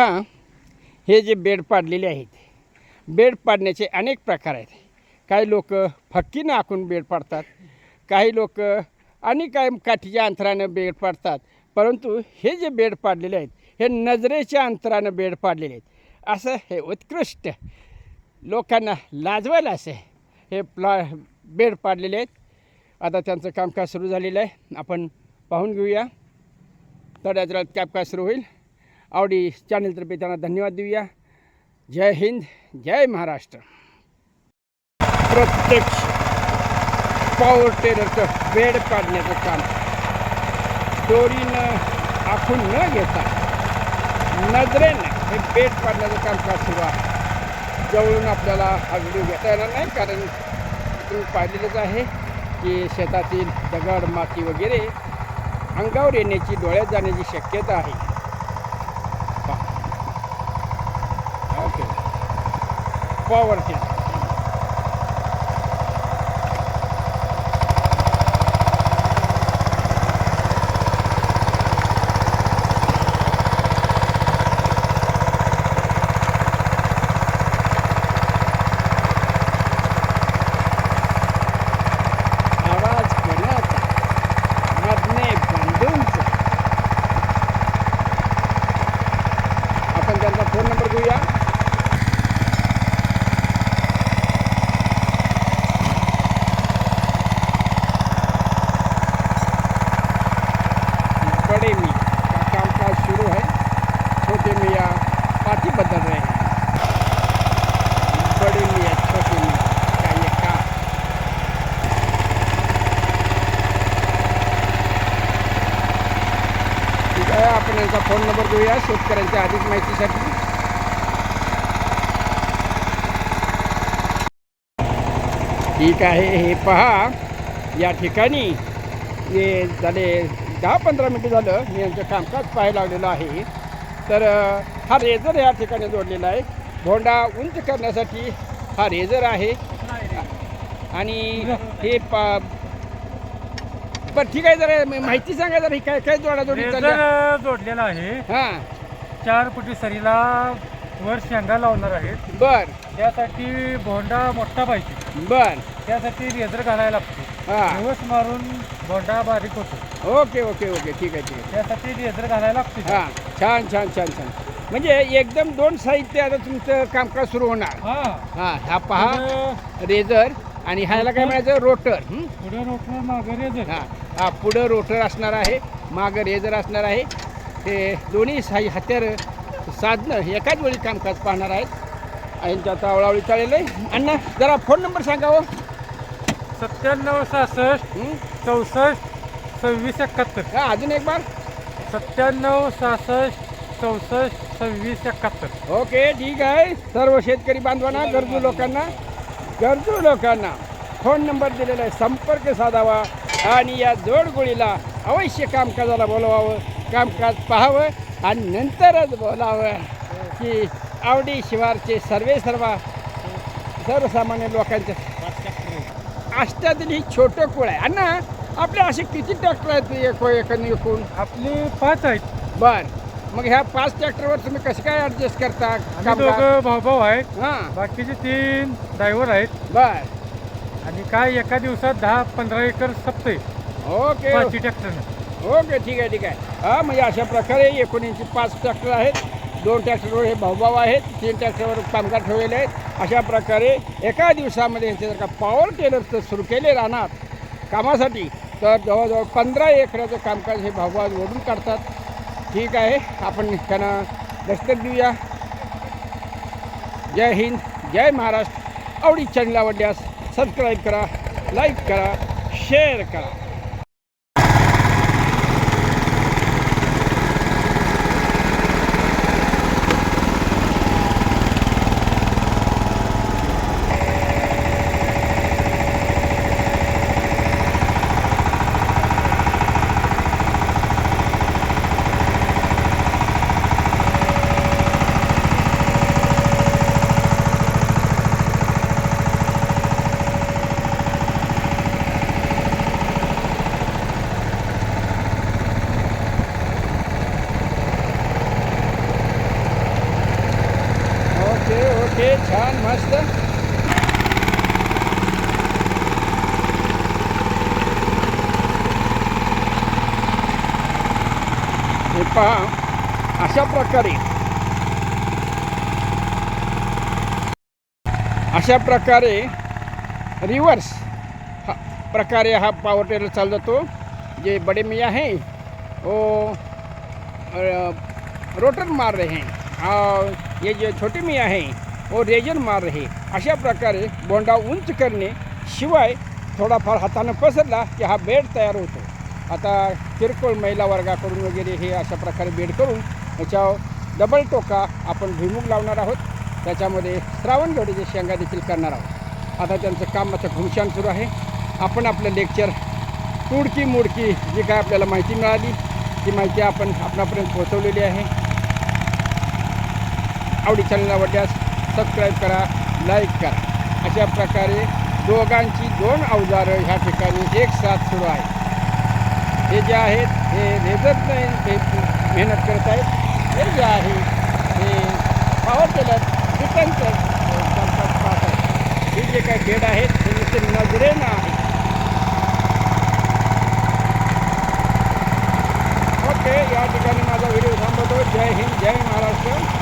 हां, हे जे बेड पाडलेले आहेत, बेड पाडण्याचे अनेक प्रकार आहेत. काही लोक फक्कीनं आखून बेड पाडतात, काही लोक आणि काय काठीच्या अंतरानं बेड पाडतात. परंतु हे जे बेड पाडलेले आहेत हे नजरेच्या अंतरानं बेड पाडलेले आहेत. असं हे उत्कृष्ट लोकांना लाजवाल असे हे बेड पाडलेले आहेत. आता त्यांचं कामकाज सुरू झालेलं आहे, आपण पाहून घेऊया. थोड्याच वेळात कामकाज सुरू होईल. आवडी चॅनलतर्फे त्यांना धन्यवाद देऊया. जय हिंद, जय महाराष्ट्र. प्रत्यक्ष पॉवर टेलरचं बेड पाडण्याचं काम दोरीनं आखून न घेता नजरेनं हे बेड पाडण्याचं कामकाज सुरू आहे. जवळून आपल्याला हा व्हिडिओ घेता येणार नाही, कारण तुम्ही पाहिलेलंच आहे की शेतातील दगड माती वगैरे अंगावर येण्याची, डोळ्यात जाण्याची शक्यता आहे. Okay, power tiller. Phone number घेऊया. बड़े मी का कामकाज शुरू है, छोटे मियाँ पार्टी बदल रहे हैं. बड़े मियाँ छोटे मियाँ का ये काम. ठीक आहे, आपण यांचा फोन नंबर घेऊया शेतकऱ्यांच्या अधिक माहितीसाठी. ठीक आहे, हे पहा, या ठिकाणी हे झाले 10-15 मिनटं झालं मी यांचं कामकाज पाहायला लागलेलं आहे. तर हा रेझर या ठिकाणी जोडलेला आहे. भोंडा उंच करण्यासाठी हा रेझर आहे. आणि हे बरं ठीक आहे, जरा माहिती सांगा जरा, ही काय काय जोडाजोडी जोडलेला आहे. हां, 4 फुटी सरीला वर शेंगा लावणार आहेत. बर, त्यासाठी भोंडा मोठा पाहिजे. बर, त्यासाठी रेझर घालायला लागतो. हां, दिवस मारून भोंडा बारीक होतो. ओके ओके ओके, ठीक आहे ठीक आहे. त्यासाठी रेझर घालायला लागतो. हां, छान छान छान छान. म्हणजे एकदम 2 साहित्य आता तुमचं कामकाज सुरू होणार. हां, हा पहा, रेझर आणि ह्याला काय म्हणायचं, रोटर. पुढे रोटर, मागे रेझर. हां, पुढं रोटर असणार आहे, मागं रेझर असणार आहे. ते दोन्ही हत्यार साधनं एकाच वेळी कामकाज पाहणार आहेत. यांच्या आता आवळावळी चाललेलं आहे. अण्णा जरा फोन नंबर सांगावं. 97 66 64 26 71. हां, अजून एक बार. 97 66 64 26 71. ओके, ठीक आहे. सर्व शेतकरी बांधवांना, गरजू लोकांना फोन नंबर दिलेला आहे, संपर्क साधावा आणि या जोडगोळीला अवश्य कामकाजाला बोलवावं, कामकाज पाहावं आणि नंतरच बोलावं. की आवडी शिवारचे सर्वसामान्य लोकांच्या अष्टातील ही छोटं कुळ आहे. अण्णा आपले असे किती ट्रॅक्टर आहेत एकूण? आपली 5 आहेत. बर, मग ह्या 5 ट्रॅक्टरवर तुम्ही कसं काय ॲडजस्ट करता? दोघं भाऊ आहेत. हां, बाकीचे 3 ड्रायव्हर आहेत. बर, आणि काय एका दिवसात 10-15 एकर सपते. ओके 5 ट्रॅक्टरनं. ओके, ठीक आहे ठीक आहे. हां, म्हणजे अशा प्रकारे एकूण यांची 5 ट्रॅक्टर आहेत. 2 ट्रॅक्टरवर हे भाऊभाऊ आहेत, 3 ट्रॅक्टरवर कामगार ठेवलेले आहेत. अशा प्रकारे एका दिवसामध्ये यांचे जर का पॉवर टेलरचं सुरू केले राहणार कामासाठी, तर जवळजवळ 15 एकराचं कामकाज हे भाऊभाऊ ओढून काढतात. ठीक आहे, आपण त्यांना दस्तक देऊया. जय हिंद, जय महाराष्ट्र. आवडी चॅनल आवडल्यास सबस्क्राईब करा, लाईक करा, शेअर करा. ओके, छान, मस्त. हे पहा, अशा प्रकारे रिवर्स प्रकारे हा पॉवर टेलर चालू जातो. जे बड़े मियाँ हैं वो रोटर मार रहे हैं और ये जो छोटे मियाँ हैं वो रेजर मार रहे. अशा प्रकारे बोंडा उंच करणे शिवाय थोडाफार हातानं पसरला की हा बेड तयार होतो. आता किरकोळ महिला वर्गाकडून वगैरे हे अशा प्रकारे बेड करून त्याच्यावर डबल टोका आपण भुईमुग लावणार आहोत. त्याच्यामध्ये श्रावणगडीचे शेंगा देखील करणार आहोत. आता त्यांचं काम आता घुमशान सुरू आहे. आपण आपलं लेक्चर तुडकी मुडकी जी काय आपल्याला माहिती मिळाली ती माहिती आपण आपणापर्यंत पोहोचवलेली आहे. आवडी चॅनलला वाटल्यास सबस्क्राईब करा, लाईक करा. अशा प्रकारे दोघांची दोन अवजारं ह्या ठिकाणी एक साथ सुरू आहे. हे जे आहेत हे रेजरने ते मेहनत करत आहेत. हे जे आहे हे पॉवर टेलर डिफेन्सर पाहत आहेत. हे जे काही बेड आहेत ते नुसते नजरेनं आहे. ओके, या ठिकाणी माझा व्हिडिओ थांबवतो. जय हिंद, जय महाराष्ट्र.